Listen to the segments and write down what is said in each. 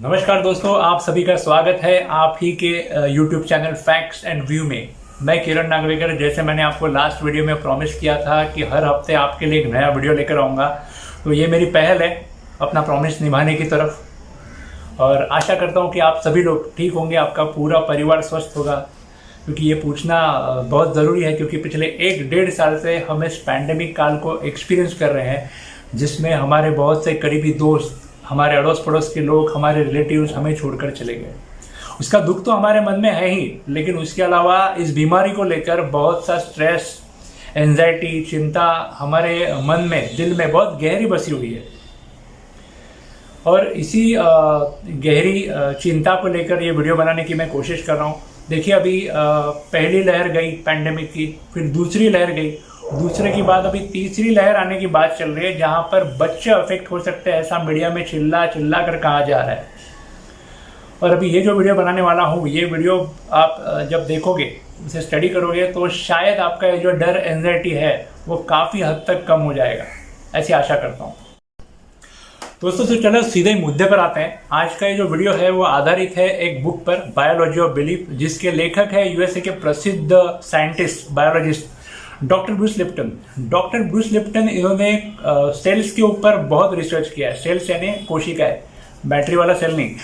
नमस्कार दोस्तों, आप सभी का स्वागत है आप ही के YouTube channel facts and view में। मैं किरण नागवेकर। जैसे मैंने आपको लास्ट वीडियो में प्रॉमिस किया था कि हर हफ्ते आपके लिए एक नया वीडियो लेकर आऊँगा, तो ये मेरी पहल है अपना प्रॉमिस निभाने की तरफ। और आशा करता हूँ कि आप सभी लोग ठीक होंगे, आपका पूरा परिवार स्वस्थ होगा, क्योंकि ये पूछना बहुत ज़रूरी है। क्योंकि पिछले 1-1.5 साल से हम इस पैंडेमिक काल को एक्सपीरियंस कर रहे हैं, जिसमें हमारे बहुत से करीबी दोस्त, हमारे अड़ोस पड़ोस के लोग, हमारे रिलेटिव्स हमें छोड़कर चले गए। उसका दुख तो हमारे मन में है ही, लेकिन उसके अलावा इस बीमारी को लेकर बहुत सा स्ट्रेस, एंजाइटी, चिंता हमारे मन में, दिल में बहुत गहरी बसी हुई है। और इसी गहरी चिंता को लेकर ये वीडियो बनाने की मैं कोशिश कर रहा हूँ। देखिए, अभी पहली लहर गई पैंडेमिक की, फिर दूसरी लहर गई, दूसरे के बाद अभी तीसरी लहर आने की बात चल रही है, जहां पर बच्चे अफेक्ट हो सकते हैं, ऐसा मीडिया में चिल्ला चिल्ला कर कहा जा रहा है। और अभी ये जो वीडियो बनाने वाला हूँ, ये वीडियो आप जब देखोगे, उसे स्टडी करोगे, तो शायद आपका ये जो डर, एंजाइटी है, वो काफ़ी हद तक कम हो जाएगा, ऐसी आशा करता हूँ। दोस्तों, तो चलो सीधे ही मुद्दे पर आते हैं। आज का ये जो वीडियो है वो आधारित है एक बुक पर, बायोलॉजी ऑफ बिलीफ, जिसके लेखक है यूएसए के प्रसिद्ध scientist, biologist doctor Bruce Lipton. Doctor Bruce Lipton, इन्होंने सेल्स के ऊपर बहुत रिसर्च किया है। सेल्स यानी कोशिकाएं, बैटरी वाला सेल नहीं।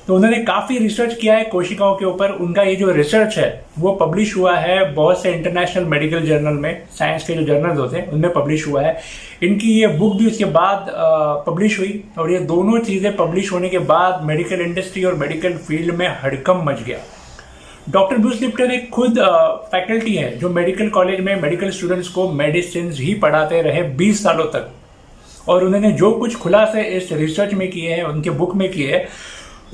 तो उन्होंने काफ़ी रिसर्च किया है कोशिकाओं के ऊपर। उनका ये जो रिसर्च है वो पब्लिश हुआ है बहुत से इंटरनेशनल मेडिकल जर्नल में, साइंस के जो जर्नल्स होते हैं उनमें पब्लिश हुआ है। इनकी ये बुक भी उसके बाद पब्लिश हुई, और ये दोनों चीज़ें पब्लिश होने के बाद मेडिकल इंडस्ट्री और मेडिकल फील्ड में हड़कंप मच गया। डॉक्टर ब्रूस लिप्टन एक खुद फैकल्टी है जो मेडिकल कॉलेज में मेडिकल स्टूडेंट्स को मेडिसिन ही पढ़ाते रहे 20 सालों तक। और उन्होंने जो कुछ खुलासे इस रिसर्च में किए हैं, उनके बुक में किए हैं,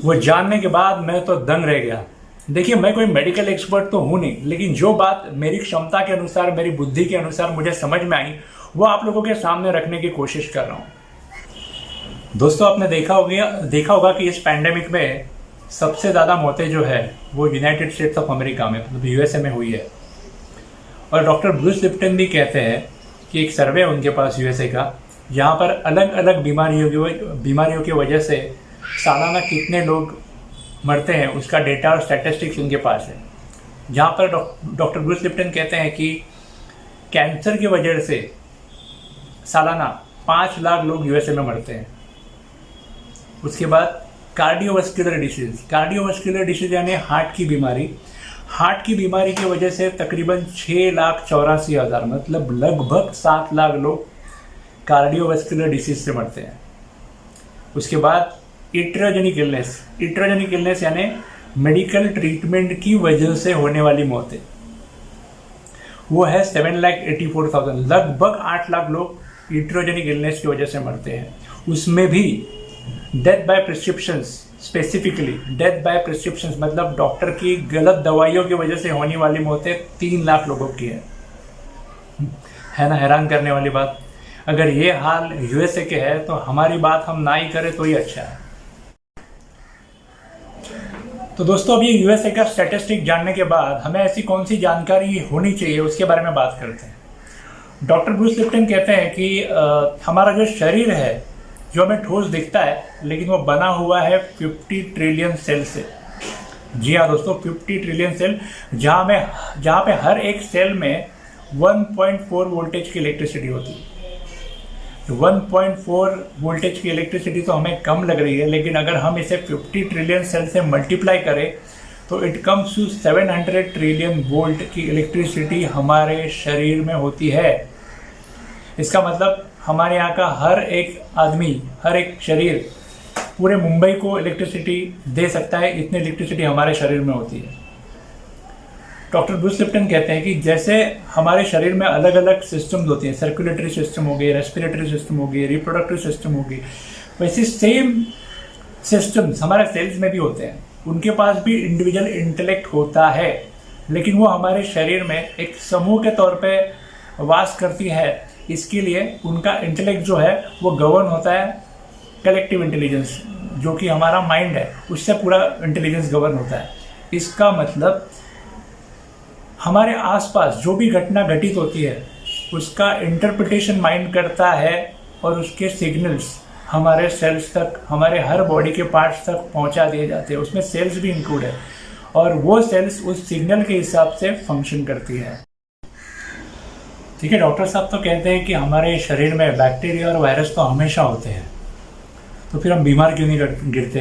वो जानने के बाद मैं तो दंग रह गया। देखिए, मैं कोई मेडिकल एक्सपर्ट तो हूँ नहीं, लेकिन जो बात मेरी क्षमता के अनुसार, मेरी बुद्धि के अनुसार मुझे समझ में आई, वो आप लोगों के सामने रखने की कोशिश कर रहा हूँ। दोस्तों, आपने देखा होगा कि इस पैंडेमिक में सबसे ज़्यादा मौतें जो है वो यूनाइटेड स्टेट्स ऑफ अमेरिका में, मतलब यूएसए में हुई है। और डॉक्टर ब्रूस लिप्टन भी कहते हैं कि एक सर्वे है उनके पास यूएसए का, जहाँ पर अलग अलग बीमारियों की वजह से सालाना कितने लोग मरते हैं, उसका डेटा और स्टैटिस्टिक्स उनके पास है। जहाँ पर डॉक्टर ब्रूस लिप्टन कहते हैं कि कैंसर की वजह से सालाना 5 लाख लोग यूएसए में मरते हैं। उसके बाद कार्डियोवास्कुलर डिसीज यानी हार्ट की बीमारी की वजह से तकरीबन 6,84,000, मतलब लगभग 7 लाख लोग कार्डियोवास्कुलर डिसीज से मरते हैं। उसके बाद इट्रोजेनिक इलनेस यानी मेडिकल ट्रीटमेंट की वजह से होने वाली मौतें, वो है 7,84,000, लगभग 8 लाख लोग इट्रोजेनिक इलनेस की वजह से मरते हैं। उसमें भी death by prescriptions, specifically death by prescriptions, मतलब डॉक्टर की गलत दवाइयों की वजह से होने वाली मौतें 3 लाख लोगों की है ना। हैरान करने वाली बात। अगर ये हाल यूएसए के है तो हमारी बात हम ना ही करें तो ही अच्छा है। तो दोस्तों, अभी यूएसए का स्टैटिस्टिक जानने के बाद हमें ऐसी कौन सी जानकारी होनी चाहिए, उसके बारे में बात करते हैं। डॉक्टर ब्रूस लिप्टन कहते हैं कि हमारा जो शरीर है, जो हमें ठोस दिखता है, लेकिन वो बना हुआ है 50 ट्रिलियन सेल से। जी हाँ दोस्तों, 50 ट्रिलियन सेल, जहाँ पे हर एक सेल में 1.4 वोल्टेज की इलेक्ट्रिसिटी होती है। 1.4 वोल्टेज की इलेक्ट्रिसिटी तो हमें कम लग रही है, लेकिन अगर हम इसे 50 ट्रिलियन सेल से मल्टीप्लाई करें तो it comes to 700 trillion volt की इलेक्ट्रिसिटी हमारे शरीर में होती है। इसका मतलब हमारे यहाँ का हर एक आदमी, हर एक शरीर पूरे मुंबई को इलेक्ट्रिसिटी दे सकता है, इतनी इलेक्ट्रिसिटी हमारे शरीर में होती है। डॉक्टर ब्रूस लिप्टन कहते हैं कि जैसे हमारे शरीर में अलग अलग सिस्टम्स होती हैं, सर्कुलेटरी सिस्टम हो गई, रेस्पिरेटरी सिस्टम हो गई, रिप्रोडक्टिव सिस्टम हो गई, वैसे सेम सिस्टम्स हमारे सेल्स में भी होते हैं। उनके पास भी इंडिविजुअल इंटेलेक्ट होता है, लेकिन वो हमारे शरीर में एक समूह के तौर पे वास करती है। इसके लिए उनका इंटेलेक्ट जो है वो गवर्न होता है कलेक्टिव इंटेलिजेंस, जो कि हमारा माइंड है, उससे पूरा इंटेलिजेंस गवर्न होता है। इसका मतलब हमारे आसपास जो भी घटना घटित होती है उसका इंटरप्रिटेशन माइंड करता है, और उसके सिग्नल्स हमारे सेल्स तक, हमारे हर बॉडी के पार्ट्स तक पहुंचा दिए जाते हैं। उसमें सेल्स भी इंक्लूड है और वो सेल्स उस सिग्नल के हिसाब से फंक्शन करती है। ठीक है, डॉक्टर साहब तो कहते हैं कि हमारे शरीर में बैक्टीरिया और वायरस तो हमेशा होते हैं, तो फिर हम बीमार क्यों नहीं गिरते?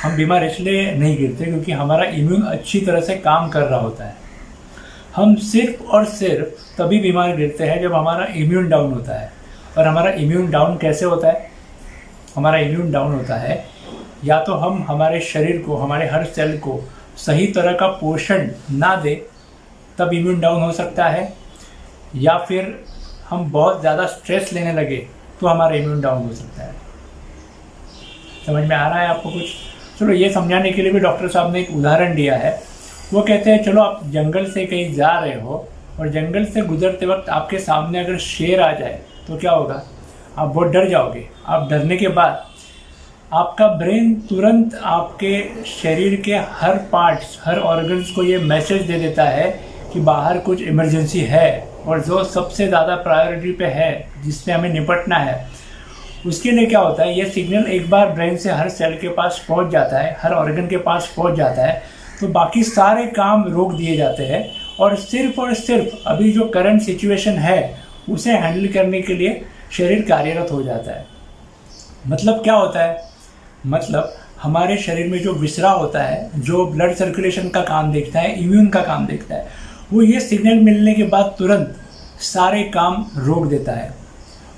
हम बीमार इसलिए नहीं गिरते क्योंकि हमारा इम्यून अच्छी तरह से काम कर रहा होता है। हम सिर्फ और सिर्फ तभी बीमार गिरते हैं जब हमारा इम्यून डाउन होता है। और हमारा इम्यून डाउन कैसे होता है? हमारा इम्यून डाउन होता है या तो हम हमारे शरीर को, हमारे हर सेल को सही तरह का पोषण ना दे, तब इम्यून डाउन हो सकता है, या फिर हम बहुत ज़्यादा स्ट्रेस लेने लगे तो हमारा इम्यून डाउन हो सकता है। समझ में आ रहा है आपको कुछ? चलो, ये समझाने के लिए भी डॉक्टर साहब ने एक उदाहरण दिया है। वो कहते हैं चलो आप जंगल से कहीं जा रहे हो और जंगल से गुजरते वक्त आपके सामने अगर शेर आ जाए तो क्या होगा? आप बहुत डर जाओगे। आप डरने के बाद आपका ब्रेन तुरंत आपके शरीर के हर पार्ट्स, हर ऑर्गन्स को ये मैसेज दे देता है कि बाहर कुछ इमरजेंसी है और जो सबसे ज़्यादा प्रायोरिटी पे है, जिससे हमें निपटना है। उसके लिए क्या होता है, ये सिग्नल एक बार ब्रेन से हर सेल के पास पहुंच जाता है, हर ऑर्गन के पास पहुंच जाता है, तो बाकी सारे काम रोक दिए जाते हैं और सिर्फ अभी जो करंट सिचुएशन है उसे हैंडल करने के लिए शरीर कार्यरत हो जाता है। मतलब क्या होता है? मतलब हमारे शरीर में जो विसरा होता है, जो ब्लड सर्कुलेशन का काम देखता है, इम्यून का काम देखता है, वो ये सिग्नल मिलने के बाद तुरंत सारे काम रोक देता है।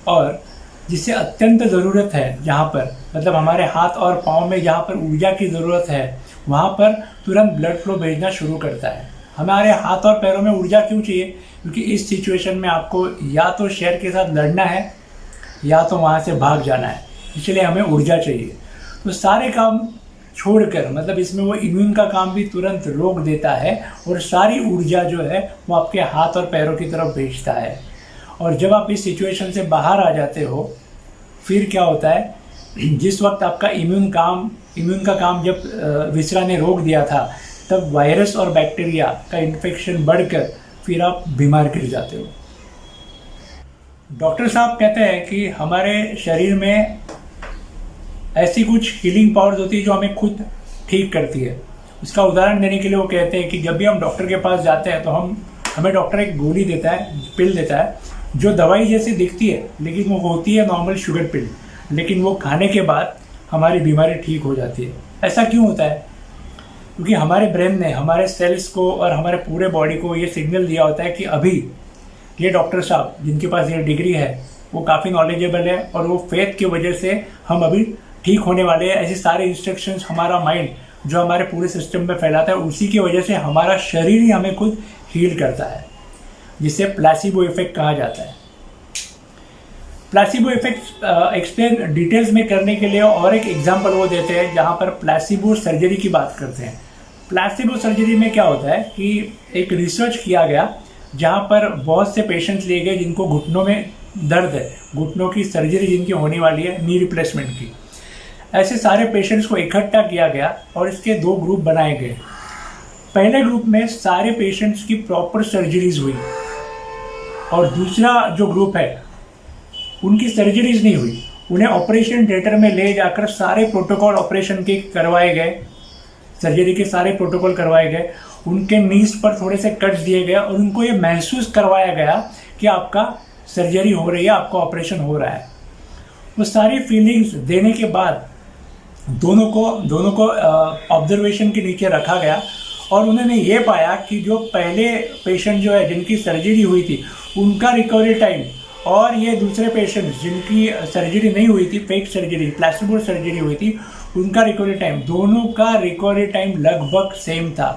और जिसे अत्यंत ज़रूरत है, जहाँ पर मतलब हमारे हाथ और पाँव में जहाँ पर ऊर्जा की ज़रूरत है, वहाँ पर तुरंत ब्लड फ्लो भेजना शुरू करता है। हमारे हाथ और पैरों में ऊर्जा क्यों चाहिए? क्योंकि इस सिचुएशन में आपको या तो शेर के साथ लड़ना है या तो वहाँ से भाग जाना है, इसलिए हमें ऊर्जा चाहिए। तो सारे काम छोड़कर, मतलब इसमें वो इम्यून का काम भी तुरंत रोक देता है और सारी ऊर्जा जो है वो आपके हाथ और पैरों की तरफ भेजता है। और जब आप इस सिचुएशन से बाहर आ जाते हो, फिर क्या होता है, जिस वक्त आपका इम्यून का काम जब विसरा ने रोक दिया था, तब वायरस और बैक्टीरिया का इन्फेक्शन बढ़कर फिर आप बीमार गिर जाते हो। डॉक्टर साहब कहते हैं कि हमारे शरीर में ऐसी कुछ हीलिंग पावर्स होती है जो हमें खुद ठीक करती है। उसका उदाहरण देने के लिए वो कहते हैं कि जब भी हम डॉक्टर के पास जाते हैं तो हमें डॉक्टर एक गोली देता है, पिल देता है, जो दवाई जैसी दिखती है, लेकिन वो होती है नॉर्मल शुगर पिल। लेकिन वो खाने के बाद हमारी बीमारी ठीक हो जाती है। ऐसा क्यों होता है? क्योंकि हमारे ब्रेन ने हमारे सेल्स को और हमारे पूरे बॉडी को ये सिग्नल दिया होता है कि अभी ये डॉक्टर साहब जिनके पास ये डिग्री है वो काफ़ी नॉलेजेबल है और वो फेथ की वजह से हम अभी ठीक होने वाले हैं। ऐसे सारे इंस्ट्रक्शंस हमारा माइंड जो हमारे पूरे सिस्टम में फैलाता है, उसी की वजह से हमारा शरीर ही हमें खुद हील करता है, जिसे प्लेसिबो इफेक्ट कहा जाता है। प्लेसिबो इफेक्ट एक्सप्लेन डिटेल्स में करने के लिए और एक एग्जांपल वो देते हैं जहाँ पर प्लेसिबो सर्जरी की बात करते हैं। प्लेसिबो सर्जरी में क्या होता है कि एक रिसर्च किया गया जहाँ पर बहुत से पेशेंट्स लिए गए जिनको घुटनों में दर्द है, घुटनों की सर्जरी जिनकी होने वाली है, नी रिप्लेसमेंट की। ऐसे सारे पेशेंट्स को इकट्ठा किया गया और इसके 2 ग्रुप बनाए गए। पहले ग्रुप में सारे पेशेंट्स की प्रॉपर सर्जरीज हुई और दूसरा जो ग्रुप है उनकी सर्जरीज नहीं हुई। उन्हें ऑपरेशन थिएटर में ले जाकर सारे प्रोटोकॉल ऑपरेशन के करवाए गए, सर्जरी के सारे प्रोटोकॉल करवाए गए, उनके नीज पर थोड़े से कट्स दिए गए और उनको ये महसूस करवाया गया कि आपका सर्जरी हो रही है, आपका ऑपरेशन हो रहा है। वो सारी फीलिंग्स देने के बाद दोनों को ऑब्जर्वेशन के नीचे रखा गया और उन्होंने ये पाया कि जो पहले पेशेंट जो है जिनकी सर्जरी हुई थी उनका रिकवरी टाइम और ये दूसरे पेशेंट जिनकी सर्जरी नहीं हुई थी, फेक सर्जरी, प्लेसिबो सर्जरी हुई थी, उनका रिकवरी टाइम, दोनों का रिकवरी टाइम लगभग सेम था।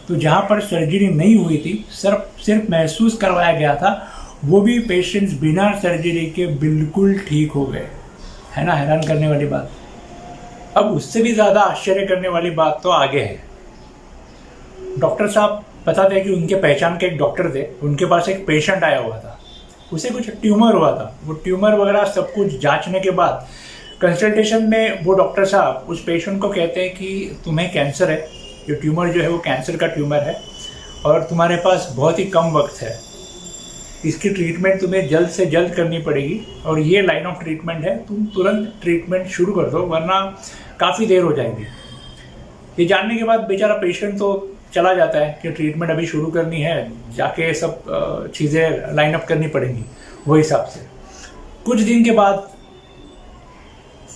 तो जहाँ पर सर्जरी नहीं हुई थी, सिर्फ महसूस करवाया गया था, वो भी पेशेंट्स बिना सर्जरी के बिल्कुल ठीक हो गए। है ना हैरान करने वाली बात। अब उससे भी ज़्यादा आश्चर्य करने वाली बात तो आगे है। डॉक्टर साहब बताते हैं कि उनके पहचान के एक डॉक्टर थे, उनके पास एक पेशेंट आया हुआ था, उसे कुछ ट्यूमर हुआ था। वो ट्यूमर वगैरह सब कुछ जांचने के बाद कंसल्टेशन में वो डॉक्टर साहब उस पेशेंट को कहते हैं कि तुम्हें कैंसर है, ये ट्यूमर जो है वो कैंसर का ट्यूमर है और तुम्हारे पास बहुत ही कम वक्त है। इसकी ट्रीटमेंट तुम्हें जल्द से जल्द करनी पड़ेगी और ये लाइन ऑफ ट्रीटमेंट है, तुम तुरंत ट्रीटमेंट शुरू कर दो वरना काफ़ी देर हो जाएगी। ये जानने के बाद बेचारा पेशेंट तो चला जाता है कि ट्रीटमेंट अभी शुरू करनी है, जाके सब चीज़ें लाइन अप करनी पड़ेंगी वो हिसाब से। कुछ दिन के बाद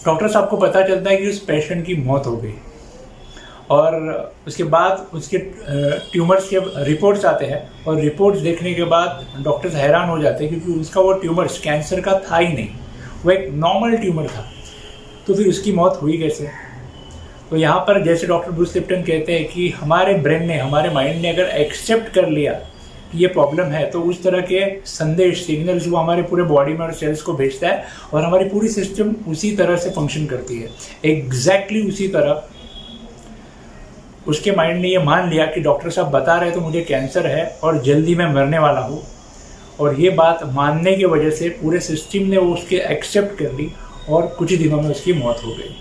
डॉक्टर साहब को पता चलता है कि उस पेशेंट की मौत हो गई और उसके बाद उसके ट्यूमर्स के रिपोर्ट्स आते हैं और रिपोर्ट्स देखने के बाद डॉक्टर्स हैरान हो जाते हैं क्योंकि उसका वो ट्यूमर्स कैंसर का था ही नहीं, वो एक नॉर्मल ट्यूमर था। तो फिर उसकी मौत हुई कैसे? तो यहाँ पर जैसे डॉक्टर ब्रूस लिप्टन कहते हैं कि हमारे ब्रेन ने, हमारे माइंड ने अगर एक्सेप्ट कर लिया कि ये प्रॉब्लम है तो उस तरह के संदेश, सिग्नल्स वो हमारे पूरे बॉडी में और सेल्स को भेजता है और हमारी पूरी सिस्टम उसी तरह से फंक्शन करती है। एग्जैक्टली उसी तरह उसके माइंड ने ये मान लिया कि डॉक्टर साहब बता रहे तो मुझे कैंसर है और जल्दी मैं मरने वाला हूँ, और ये बात मानने की वजह से पूरे सिस्टम ने वो उसके एक्सेप्ट कर ली और कुछ ही दिनों में उसकी मौत हो गई।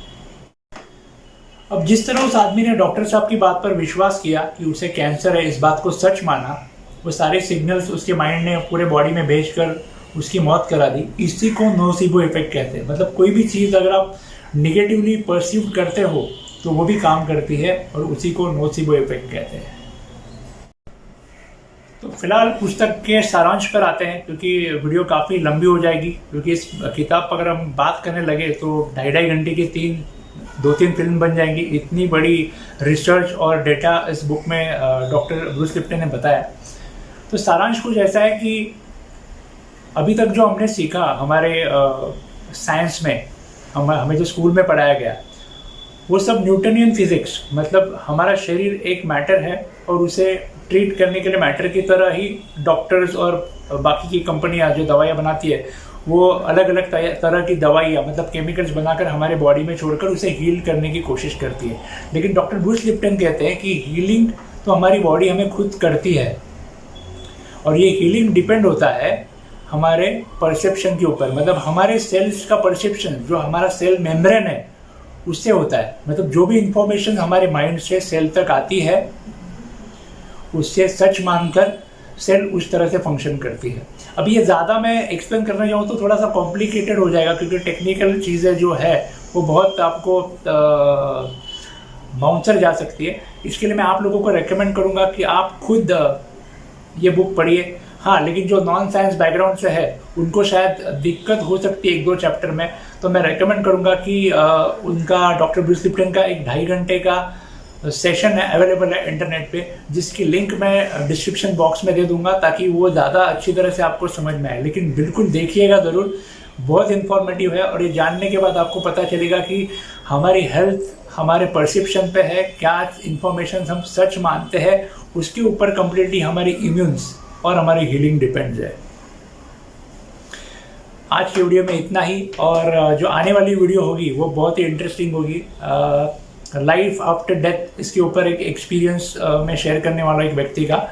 अब जिस तरह उस आदमी ने डॉक्टर साहब की बात पर विश्वास किया कि उसे कैंसर है, इस बात को सच माना, वो सारे सिग्नल्स उसके माइंड ने पूरे बॉडी में भेजकर उसकी मौत करा दी। इसी को नोसिबो इफेक्ट कहते हैं। मतलब कोई भी चीज़ अगर आप निगेटिवली परसीव करते हो तो वो भी काम करती है और उसी को नोसिबो इफेक्ट कहते हैं। तो फिलहाल पुस्तक के सारांश पर आते हैं क्योंकि वीडियो काफ़ी लंबी हो जाएगी, क्योंकि इस किताब पर अगर हम बात करने लगे तो 2.5 घंटे की 2-3 फिल्म बन जाएंगी। इतनी बड़ी रिसर्च और डेटा इस बुक में डॉक्टर ब्रूस लिप्टन ने बताया। तो सारांश कुछ ऐसा है कि अभी तक जो हमने सीखा हमारे साइंस में, हमें जो स्कूल में पढ़ाया गया, वो सब न्यूटनियन फिजिक्स, मतलब हमारा शरीर एक मैटर है और उसे ट्रीट करने के लिए मैटर की तरह ही डॉक्टर्स और बाकी की कंपनियां जो दवाइयाँ बनाती है वो अलग अलग तरह की दवाइयाँ, मतलब केमिकल्स बनाकर हमारे बॉडी में छोड़कर उसे हील करने की कोशिश करती है। लेकिन डॉक्टर ब्रूस लिप्टन कहते हैं कि हीलिंग तो हमारी बॉडी हमें खुद करती है और ये हीलिंग डिपेंड होता है हमारे परसेप्शन के ऊपर। मतलब हमारे सेल्स का परसेप्शन, जो हमारा सेल मेम्ब्रेन है, उससे होता है। मतलब जो भी इंफॉर्मेशन हमारे माइंड से सेल तक आती है उससे सच मानकर सेल उस तरह से फंक्शन करती है। अब ये ज़्यादा मैं एक्सप्लेन करना चाहूँ तो थोड़ा सा कॉम्प्लिकेटेड हो जाएगा क्योंकि टेक्निकल चीज़ें जो है वो बहुत आपको बाउंसर जा सकती है। इसके लिए मैं आप लोगों को रेकमेंड करूँगा कि आप खुद ये बुक पढ़िए। हाँ, लेकिन जो नॉन साइंस बैकग्राउंड से है उनको शायद दिक्कत हो सकती है 1-2 चैप्टर में, तो मैं रेकमेंड करूँगा कि उनका डॉक्टर ब्रूस लिप्टन का एक 2.5 घंटे का सेशन है, अवेलेबल है इंटरनेट पे, जिसकी लिंक मैं डिस्क्रिप्शन बॉक्स में दे दूंगा ताकि वो ज़्यादा अच्छी तरह से आपको समझ में आए। लेकिन बिल्कुल देखिएगा ज़रूर, बहुत इन्फॉर्मेटिव है और ये जानने के बाद आपको पता चलेगा कि हमारी हेल्थ हमारे परसेप्शन पे है, क्या इन्फॉर्मेशन हम सच मानते हैं उसके ऊपर कम्प्लीटली हमारी इम्यून्स और हमारी हीलिंग डिपेंड्स है। आज की वीडियो में इतना ही, और जो आने वाली वीडियो होगी वो बहुत ही इंटरेस्टिंग होगी। लाइफ आफ्टर डेथ, इसके ऊपर एक एक्सपीरियंस मैं शेयर करने वाला एक व्यक्ति का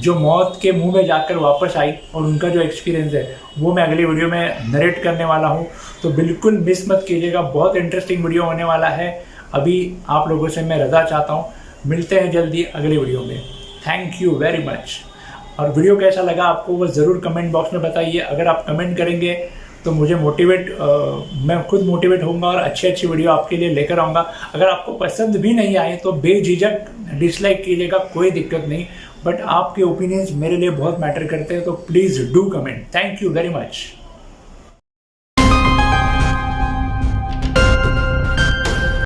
जो मौत के मुंह में जाकर वापस आई और उनका जो एक्सपीरियंस है वो मैं अगली वीडियो में नरेट करने वाला हूँ। तो बिल्कुल मिस मत कीजिएगा, बहुत इंटरेस्टिंग वीडियो होने वाला है। अभी आप लोगों से मैं रजा चाहता हूँ, मिलते हैं जल्दी अगली वीडियो में। Thank you very much. और वीडियो कैसा लगा आपको वो ज़रूर कमेंट बॉक्स में बताइए। अगर आप कमेंट करेंगे तो मुझे मैं खुद मोटिवेट होऊंगा और अच्छी वीडियो आपके लिए लेकर आऊँगा। अगर आपको पसंद भी नहीं आए तो बेझिझक डिसलाइक कीजिएगा, कोई दिक्कत नहीं, बट आपके ओपिनियंस मेरे लिए बहुत मैटर करते हैं, तो please do comment. Thank you very much.